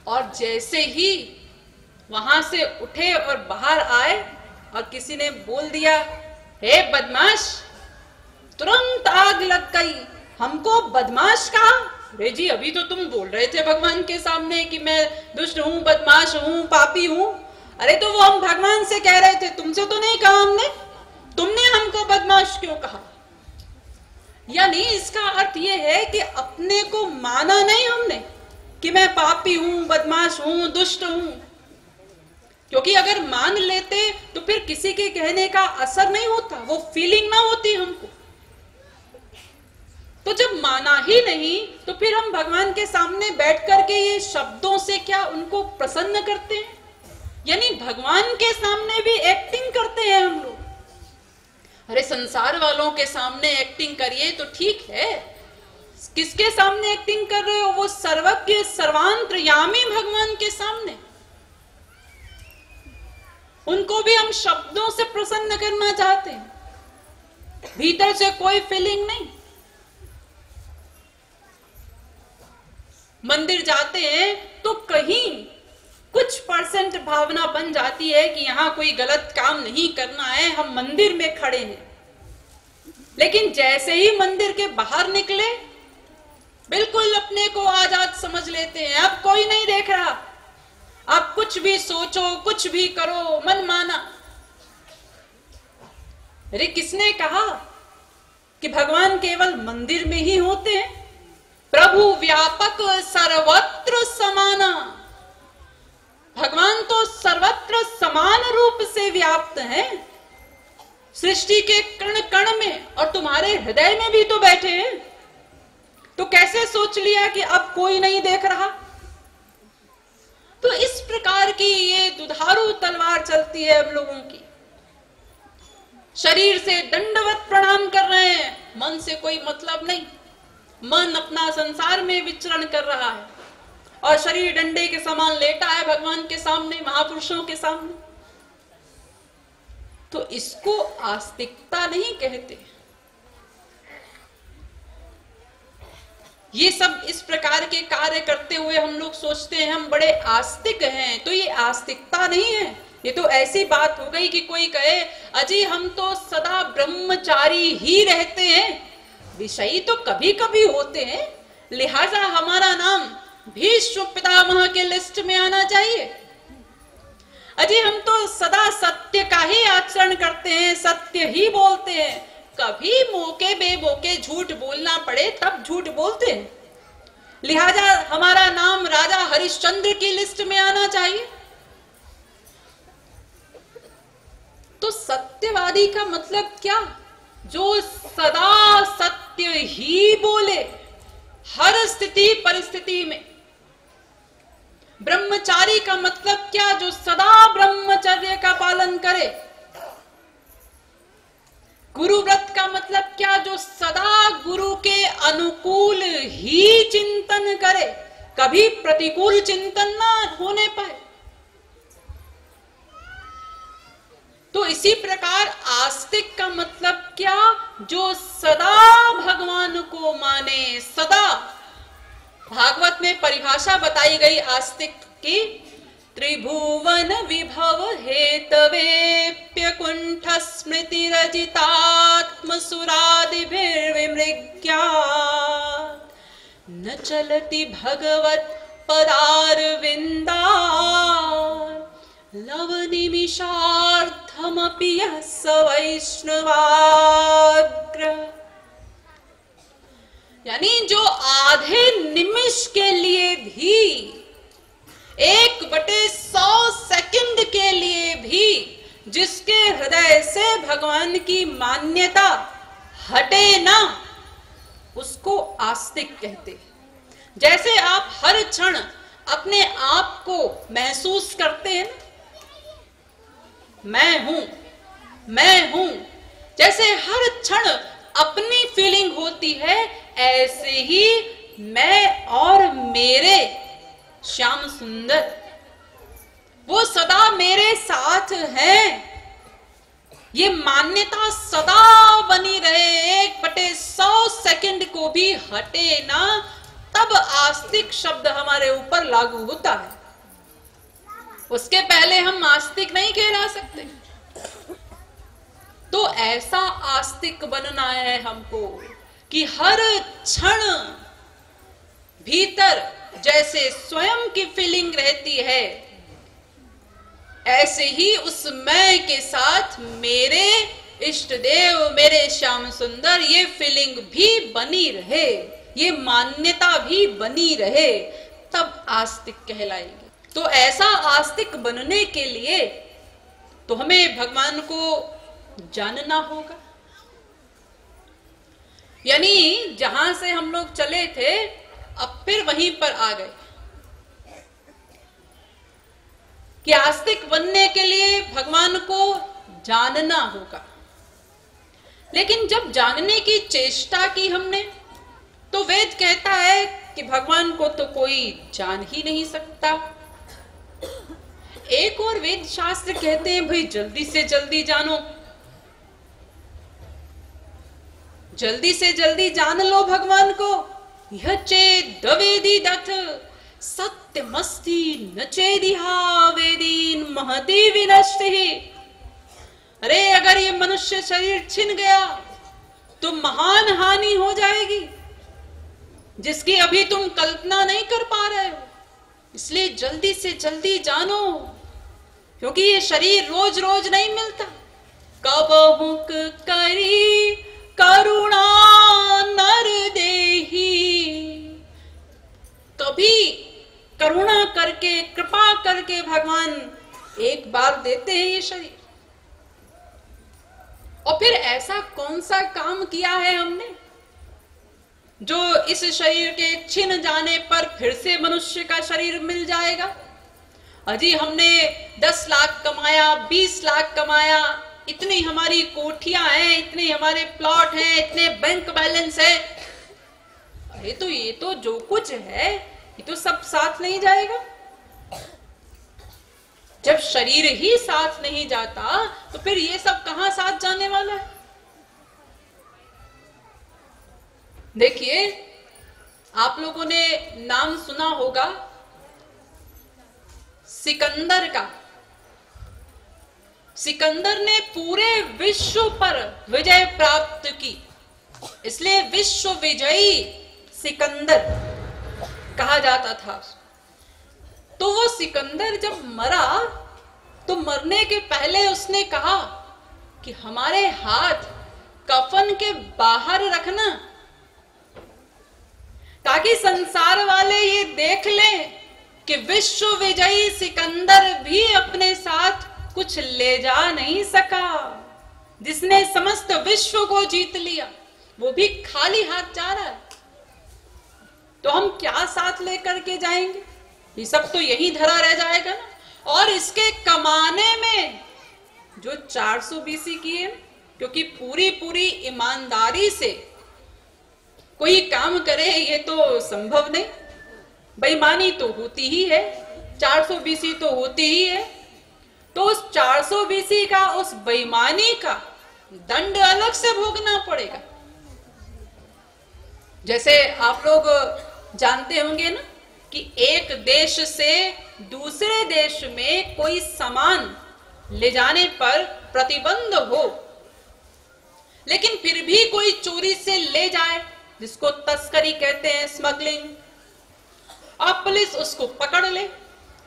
और जैसे ही वहां से उठे और बाहर आए और किसी ने बोल दिया, हे बदमाश, तुरंत आग लग गई। हमको बदमाश कहा? रे जी, अभी तो तुम बोल रहे थे भगवान के सामने कि मैं दुष्ट हूं, बदमाश हूं, पापी हूं। अरे तो वो हम भगवान से कह रहे थे, तुमसे तो नहीं कहा हमने। तुमने हमको बदमाश क्यों कहा? यानी इसका अर्थ यह है कि अपने को माना नहीं हमने कि मैं पापी हूं, बदमाश हूं, दुष्ट हूं। क्योंकि अगर मान लेते तो फिर किसी के कहने का असर नहीं होता, वो फीलिंग ना होती हमको। तो जब माना ही नहीं तो फिर हम भगवान के सामने बैठ करके ये शब्दों से क्या उनको प्रसन्न करते हैं? यानी भगवान के सामने भी एक्टिंग करते हैं हम लोग। अरे संसार वालों के सामने एक्टिंग करिए तो ठीक है, किसके सामने एक्टिंग कर रहे हो? वो सर्वज्ञ सर्वांतर्यामी भगवान के सामने। उनको भी हम शब्दों से प्रसन्न करना चाहते हैं, भीतर से कोई फीलिंग नहीं। मंदिर जाते हैं तो कहीं कुछ परसेंट भावना बन जाती है कि यहां कोई गलत काम नहीं करना है, हम मंदिर में खड़े हैं। लेकिन जैसे ही मंदिर के बाहर निकले, बिल्कुल अपने को आजाद समझ लेते हैं, अब कोई नहीं देख रहा, आप कुछ भी सोचो, कुछ भी करो, मन माना। अरे किसने कहा कि भगवान केवल मंदिर में ही होते हैं? प्रभु व्यापक सर्वत्र समाना। भगवान तो सर्वत्र समान रूप से व्याप्त हैं, सृष्टि के कण कण में, और तुम्हारे हृदय में भी तो बैठे हैं। तो कैसे सोच लिया कि अब कोई नहीं देख रहा? तो इस प्रकार की ये दुधारू तलवार चलती है हम लोगों की। शरीर से दंडवत प्रणाम कर रहे हैं, मन से कोई मतलब नहीं। मन अपना संसार में विचरण कर रहा है और शरीर डंडे के समान लेटा है भगवान के सामने, महापुरुषों के सामने। तो इसको आस्तिकता नहीं कहते। ये सब इस प्रकार के कार्य करते हुए हम लोग सोचते हैं हम बड़े आस्तिक हैं, तो ये आस्तिकता नहीं है। ये तो ऐसी बात हो गई कि कोई कहे, अजी हम तो सदा ब्रह्मचारी ही रहते हैं। विषयी तो कभी कभी होते हैं, लिहाजा हमारा नाम भीष्म पितामह के लिस्ट में आना चाहिए। अजी हम तो सदा सत्य का ही आचरण करते हैं, सत्य ही बोलते हैं। कभी मौके बेमौके झूठ बोलना पड़े तब झूठ बोलते हैं, लिहाजा हमारा नाम राजा हरिश्चंद्र की लिस्ट में आना चाहिए। तो सत्यवादी का मतलब क्या? जो सदा सत्य ही बोले हर स्थिति परिस्थिति में। ब्रह्मचारी का मतलब क्या? जो सदा ब्रह्मचर्य का पालन करे। गुरु व्रत का मतलब क्या? जो सदा गुरु के अनुकूल ही चिंतन करे, कभी प्रतिकूल चिंतन ना होने पाए। तो इसी प्रकार आस्तिक का मतलब क्या? जो सदा भगवान को माने, सदा। भागवत में परिभाषा बताई गई आस्तिक की, त्रिभुवन विभव हेतवेप्य कुंठ स्मृति रजितात्म सुरादिभिर्विमृग्या न चलति भगवत पदारविंदा लव निमिषार्थमपि यः स वैष्णवाग्र। यानी जो आधे निमिष के लिए भी, 1/100 सेकंड के लिए भी जिसके हृदय से भगवान की मान्यता हटे ना, उसको आस्तिक कहते हैं। जैसे आप हर क्षण अपने आप को महसूस करते हैं, मैं हूं, जैसे हर क्षण अपनी फीलिंग होती है, ऐसे ही मैं और मेरे श्याम सुंदर वो सदा मेरे साथ हैं। ये मान्यता सदा बनी रहे, 1/100 सेकंड को भी हटे ना, तब आस्तिक शब्द हमारे ऊपर लागू होता है। उसके पहले हम आस्तिक नहीं कहला सकते। तो ऐसा आस्तिक बनना है हमको कि हर क्षण भीतर जैसे स्वयं की फीलिंग रहती है, ऐसे ही उस मैं के साथ मेरे इष्ट देव, मेरे श्याम सुंदर, ये फीलिंग भी बनी रहे, ये मान्यता भी बनी रहे, तब आस्तिक कहलाएगी। तो ऐसा आस्तिक बनने के लिए तो हमें भगवान को जानना होगा। यानी जहां से हम लोग चले थे अब फिर वहीं पर आ गए कि आस्तिक बनने के लिए भगवान को जानना होगा। लेकिन जब जानने की चेष्टा की हमने तो वेद कहता है कि भगवान को तो कोई जान ही नहीं सकता। एक और वेद शास्त्र कहते हैं भाई जल्दी से जल्दी जानो, जल्दी से जल्दी जान लो भगवान को। यह चेद वेदी दथ सत्यमस्ति न चेदिहा वेदीन महती विनष्टि। अरे अगर ये मनुष्य शरीर छिन गया तो महान हानि हो जाएगी जिसकी अभी तुम कल्पना नहीं कर पा रहे हो। इसलिए जल्दी से जल्दी जानो, क्योंकि ये शरीर रोज रोज नहीं मिलता। कबहुक करी करुणा नर देही, कभी करुणा करके कृपा करके भगवान एक बार देते हैं ये शरीर। और फिर ऐसा कौन सा काम किया है हमने जो इस शरीर के छिन जाने पर फिर से मनुष्य का शरीर मिल जाएगा। अजी हमने 10 लाख कमाया, 20 लाख कमाया, इतनी हमारी कोठियां हैं, इतने हमारे प्लॉट हैं, इतने बैंक बैलेंस है। अरे तो ये तो जो कुछ है ये तो सब साथ नहीं जाएगा। जब शरीर ही साथ नहीं जाता तो फिर ये सब कहां साथ जाने वाला है। देखिए आप लोगों ने नाम सुना होगा सिकंदर का। सिकंदर ने पूरे विश्व पर विजय प्राप्त की, इसलिए विश्व विजयी सिकंदर कहा जाता था। तो वो सिकंदर जब मरा तो मरने के पहले उसने कहा कि हमारे हाथ कफन के बाहर रखना, ताकि संसार वाले ये देख लें कि विश्व विजयी सिकंदर भी अपने साथ कुछ ले जा नहीं सका। जिसने समस्त विश्व को जीत लिया वो भी खाली हाथ जा रहा है, तो हम क्या साथ लेकर के जाएंगे? ये सब तो यही धरा रह जाएगा ना। और इसके कमाने में जो 400 बीसी की है, क्योंकि पूरी पूरी ईमानदारी से कोई काम करे ये तो संभव नहीं, बेईमानी तो होती ही है, 400 बीसी तो होती ही है। तो उस 400 बीसी का, उस बेईमानी का दंड अलग से भोगना पड़ेगा। जैसे आप लोग जानते होंगे ना कि एक देश से दूसरे देश में कोई सामान ले जाने पर प्रतिबंध हो, लेकिन फिर भी कोई चोरी से ले जाए, जिसको तस्करी कहते हैं, स्मगलिंग, और पुलिस उसको पकड़ ले,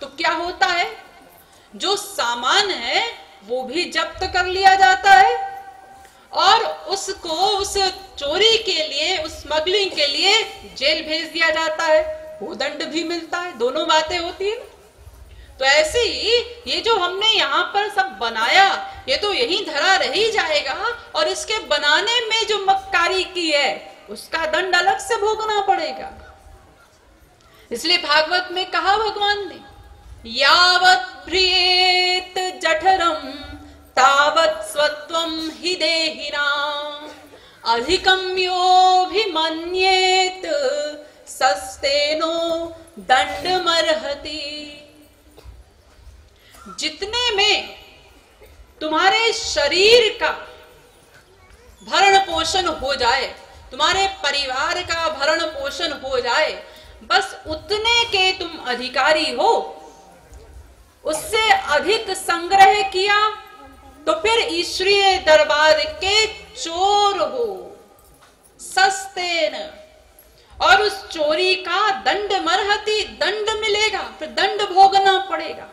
तो क्या होता है? जो सामान है वो भी जब्त कर लिया जाता है और उसको उस चोरी के लिए, उस स्मगलिंग के लिए जेल भेज दिया जाता है, वो दंड भी मिलता है। दोनों बातें होती है। तो ऐसे ही ये जो हमने यहाँ पर सब बनाया ये तो यही धरा रह ही जाएगा, और इसके बनाने में जो मक्कारी की है उसका दंड अलग से भोगना पड़ेगा। इसलिए भागवत में कहा भगवान ने, यावत् प्रियेत जठरम तावत् स्वत्वम हि देहिनां अधिकं योऽभिमन्येत सस्तेनो दंडमर्हति। जितने में तुम्हारे शरीर का भरण पोषण हो जाए, तुम्हारे परिवार का भरण पोषण हो जाए, बस उतने के तुम अधिकारी हो। उससे अधिक संग्रह किया तो फिर ईश्वरीय दरबार के चोर हो, सस्ते न। और उस चोरी का दंड मरहती दंड मिलेगा, फिर दंड भोगना पड़ेगा।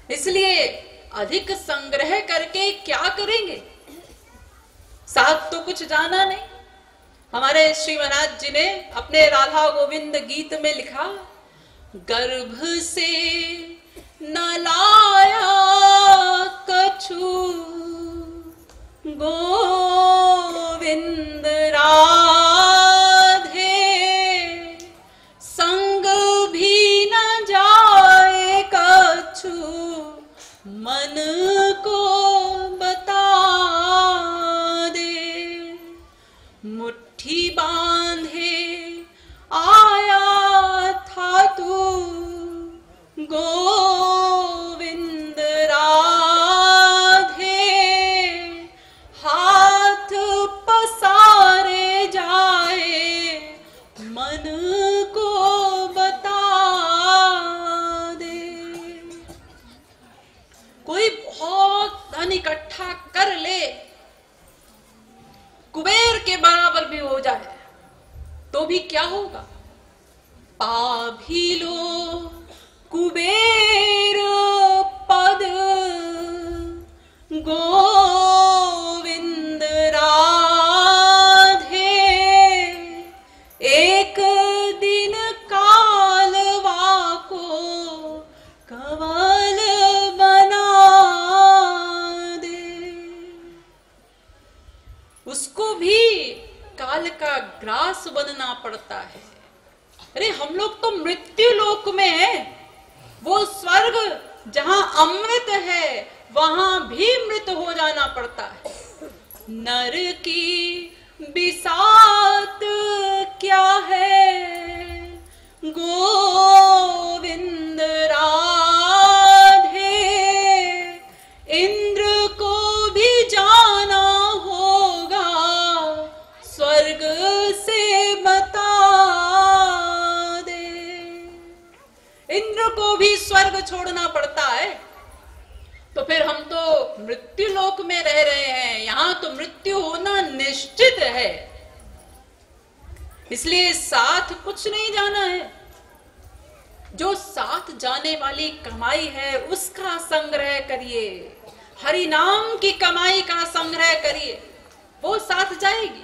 इसलिए अधिक संग्रह करके क्या करेंगे, साथ तो कुछ जाना नहीं। हमारे श्री महाराज जी ने अपने राधा गोविंद गीत में लिखा, गर्भ से न लाया कछु गोविंद राधे, संग भी न जाए कछु मन को बता दे, मुट्ठी बांधे आया था तू गोविंद राधे, हाथ पसारे जाए मन को बता दे। कोई बहुत धन इकट्ठा कर ले, कुबेर के बराबर भी हो जाए, तो भी क्या होगा, पा भी लो कुबेर पद गोविंद राधे, एक दिन कालवा को कवल बना दे। उसको भी काल का ग्रास बनना पड़ता है। अरे हम लोग तो मृत्यु लोक में है, वो स्वर्ग जहां अमृत है वहां भी मृत हो जाना पड़ता है। नर की बिसात क्या है गोविंद राधे, इंद्र को भी जाना होगा स्वर्ग से बता दे। इंद्र को भी स्वर्ग छोड़ना पड़ता है, तो फिर हम तो मृत्यु लोक में रह रहे हैं, यहां तो मृत्यु होना निश्चित है। इसलिए साथ कुछ नहीं जाना है, जो साथ जाने वाली कमाई है उसका संग्रह करिए, हरि नाम की कमाई का संग्रह करिए, वो साथ जाएगी।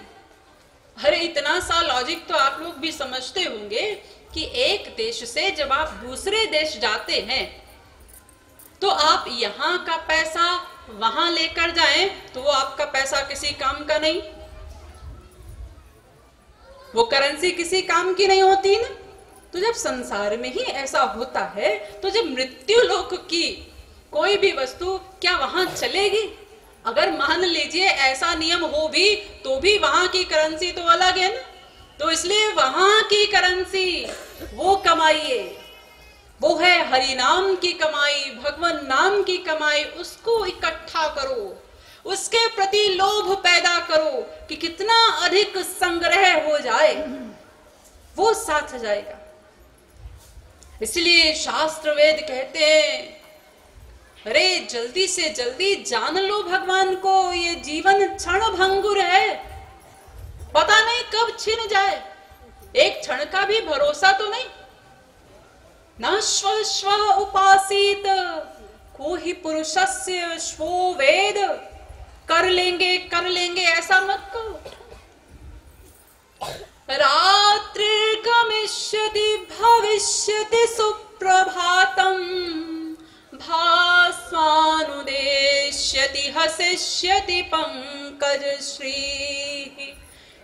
अरे इतना सा लॉजिक तो आप लोग भी समझते होंगे कि एक देश से जब आप दूसरे देश जाते हैं तो आप यहां का पैसा वहां लेकर जाएं तो वो आपका पैसा किसी काम का नहीं, वो करेंसी किसी काम की नहीं होती ना। तो जब संसार में ही ऐसा होता है तो जब मृत्यु लोक की कोई भी वस्तु क्या वहां चलेगी? अगर मान लीजिए ऐसा नियम हो भी तो भी वहां की करेंसी तो अलग है ना। तो इसलिए वहां की करेंसी वो कमाइए, वो है हरि नाम की कमाई, भगवान नाम की कमाई, उसको इकट्ठा करो, उसके प्रति लोभ पैदा करो कि कितना अधिक संग्रह हो जाए, वो साथ जाएगा। इसलिए शास्त्र वेद कहते हैं अरे जल्दी से जल्दी जान लो भगवान को, ये जीवन क्षण भंगुर है, पता नहीं कब छिन जाए, एक क्षण का भी भरोसा तो नहीं। न श्व श्व उपासीत को ही पुरुषस्य श्वो वेद, कर लेंगे ऐसा मत करो। रात्रि गमिष्यति भविष्यति सुप्रभातम, भास्वानुदेश्यति हसिष्यति पंकज श्री,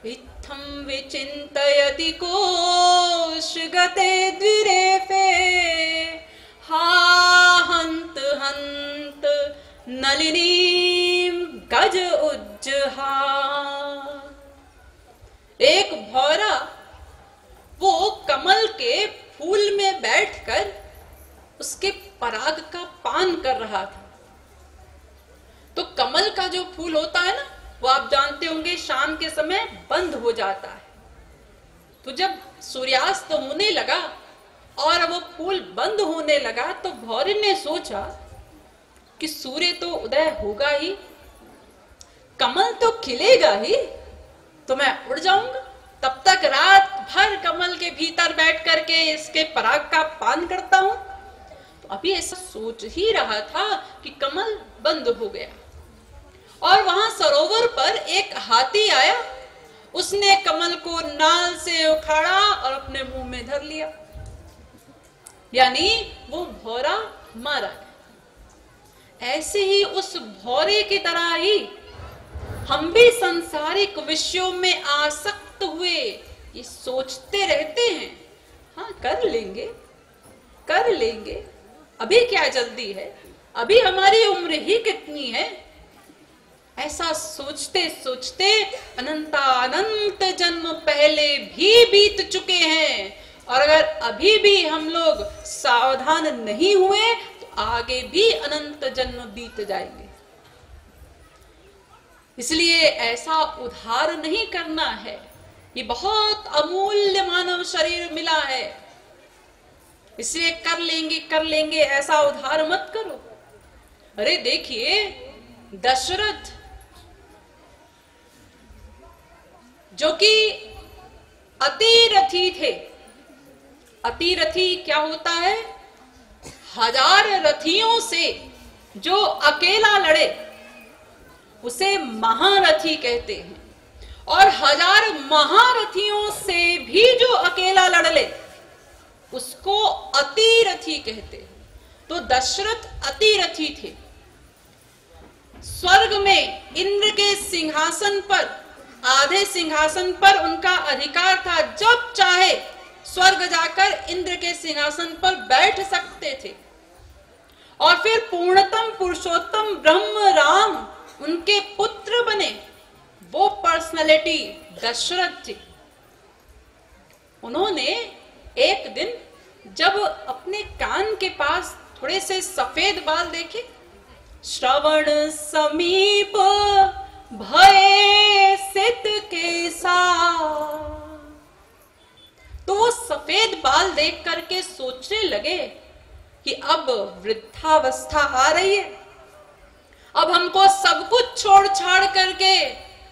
इत्थं विचिन्तयति कोशगते द्विरेफे, हा हन्त हन्त नलिनीं गज उज्जहा। एक भौरा वो कमल के फूल में बैठकर उसके पराग का पान कर रहा था। तो कमल का जो फूल होता है ना, वो आप जानते होंगे शाम के समय बंद हो जाता है। तो जब सूर्यास्त होने लगा और वो फूल बंद होने लगा तो भौरे ने सोचा कि सूर्य तो उदय होगा ही, कमल तो खिलेगा ही, तो मैं उड़ जाऊंगा, तब तक रात भर कमल के भीतर बैठ करके इसके पराग का पान करता हूं। तो अभी ऐसा सोच ही रहा था कि कमल बंद हो गया और वहां सरोवर पर एक हाथी आया। उसने कमल को नाल से उखाड़ा और अपने मुंह में धर लिया, यानी वो भौरा मारा गया। ऐसे ही उस भौरे की तरह ही हम भी सांसारिक विषयों में आसक्त हुए ये सोचते रहते हैं, हाँ कर लेंगे कर लेंगे, अभी क्या जल्दी है, अभी हमारी उम्र ही कितनी है। ऐसा सोचते सोचते अनंत जन्म पहले भी बीत चुके हैं और अगर अभी भी हम लोग सावधान नहीं हुए तो आगे भी अनंत जन्म बीत जाएंगे। इसलिए ऐसा उधार नहीं करना है, ये बहुत अमूल्य मानव शरीर मिला है, इसलिए कर लेंगे ऐसा उधार मत करो। अरे देखिए दशरथ जो कि अतिरथी थे, अतिरथी क्या होता है? 1000 रथियों से जो अकेला लड़े उसे महारथी कहते हैं, और 1000 महारथियों से भी जो अकेला लड़ ले उसको अतिरथी कहते हैं। तो दशरथ अतिरथी थे। स्वर्ग में इंद्र के सिंहासन पर, आधे सिंहासन पर उनका अधिकार था, जब चाहे स्वर्ग जाकर इंद्र के सिंहासन पर बैठ सकते थे। और फिर पूर्णतम पुरुषोत्तम ब्रह्म राम उनके पुत्र बने, वो पर्सनालिटी दशरथ थी। उन्होंने एक दिन जब अपने कान के पास थोड़े से सफेद बाल देखे, श्रवण समीप भय सित के साथ, तो वो सफेद बाल देख करके सोचने लगे कि अब वृद्धावस्था आ रही है, अब हमको सब कुछ छोड़ छाड़ करके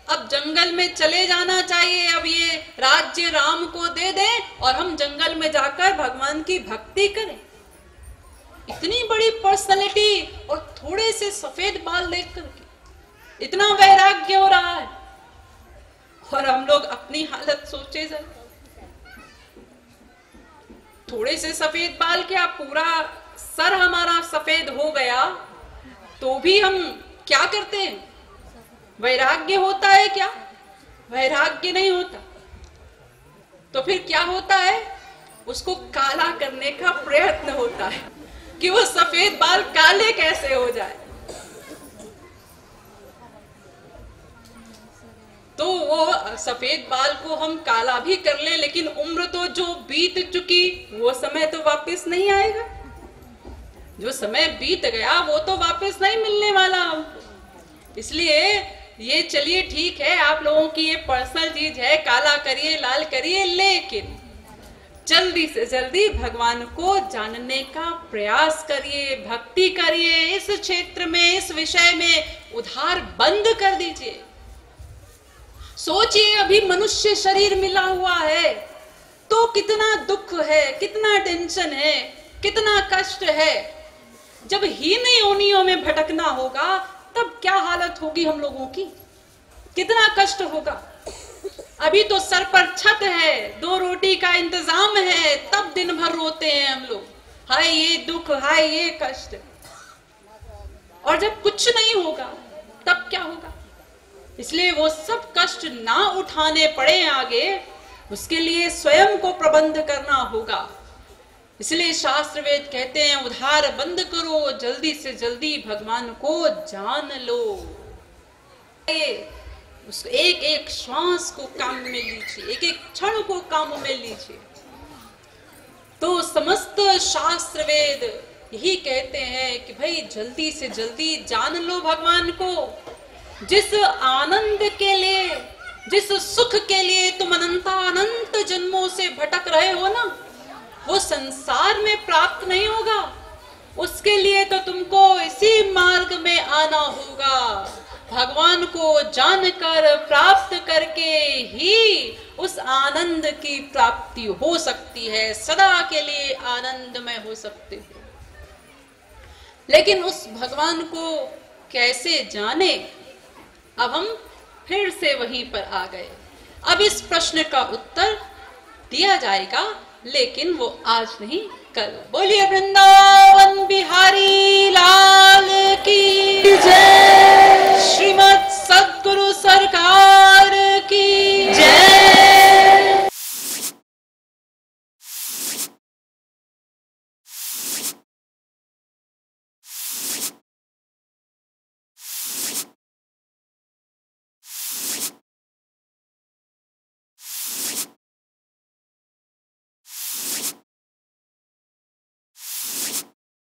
अब जंगल में चले जाना चाहिए, अब ये राज्य राम को दे दें और हम जंगल में जाकर भगवान की भक्ति करें। इतनी बड़ी पर्सनालिटी और थोड़े से सफेद बाल देख करके इतना वैराग्य हो रहा है, और हम लोग अपनी हालत सोचे जाए। थोड़े से सफेद बाल क्या, पूरा सर हमारा सफेद हो गया तो भी हम क्या करते हैं? वैराग्य होता है क्या? वैराग्य नहीं होता। तो फिर क्या होता है? उसको काला करने का प्रयत्न होता है कि वो सफेद बाल काले कैसे हो जाए। तो वो सफेद बाल को हम काला भी कर ले, लेकिन उम्र तो जो बीत चुकी वो समय तो वापस नहीं आएगा। जो समय बीत गया वो तो वापस नहीं मिलने वाला। इसलिए ये चलिए ठीक है, आप लोगों की ये पर्सनल चीज है, काला करिए लाल करिए, लेकिन जल्दी से जल्दी भगवान को जानने का प्रयास करिए, भक्ति करिए। इस क्षेत्र में, इस विषय में उधार बंद कर दीजिए। सोचिए अभी मनुष्य शरीर मिला हुआ है तो कितना दुख है, कितना टेंशन है, कितना कष्ट है। जब हीन योनियों में भटकना होगा तब क्या हालत होगी हम लोगों की, कितना कष्ट होगा। अभी तो सर पर छत है, 2 रोटी का इंतजाम है, तब दिन भर रोते हैं हम लोग, हाय ये दुख, हाय ये कष्ट। और जब कुछ नहीं होगा तब क्या होगा? इसलिए वो सब कष्ट ना उठाने पड़े आगे, उसके लिए स्वयं को प्रबंध करना होगा। इसलिए शास्त्र वेद कहते हैं उधार बंद करो, जल्दी से जल्दी भगवान को जान लो। उस एक एक श्वास को काम में लीजिए, एक एक क्षण को काम में लीजिए। तो समस्त शास्त्र वेद यही कहते हैं कि भाई जल्दी से जल्दी जान लो भगवान को। जिस आनंद के लिए जिस सुख के लिए तुम अनंत जन्मों से भटक रहे हो ना, वो संसार में प्राप्त नहीं होगा। उसके लिए तो तुमको इसी मार्ग में आना होगा। भगवान को जानकर प्राप्त करके ही उस आनंद की प्राप्ति हो सकती है, सदा के लिए आनंदमय हो सकते हो। लेकिन उस भगवान को कैसे जाने? अब हम फिर से वहीं पर आ गए। अब इस प्रश्न का उत्तर दिया जाएगा, लेकिन वो आज नहीं, कल। बोलिए वृंदावन बिहारी लाल की जय।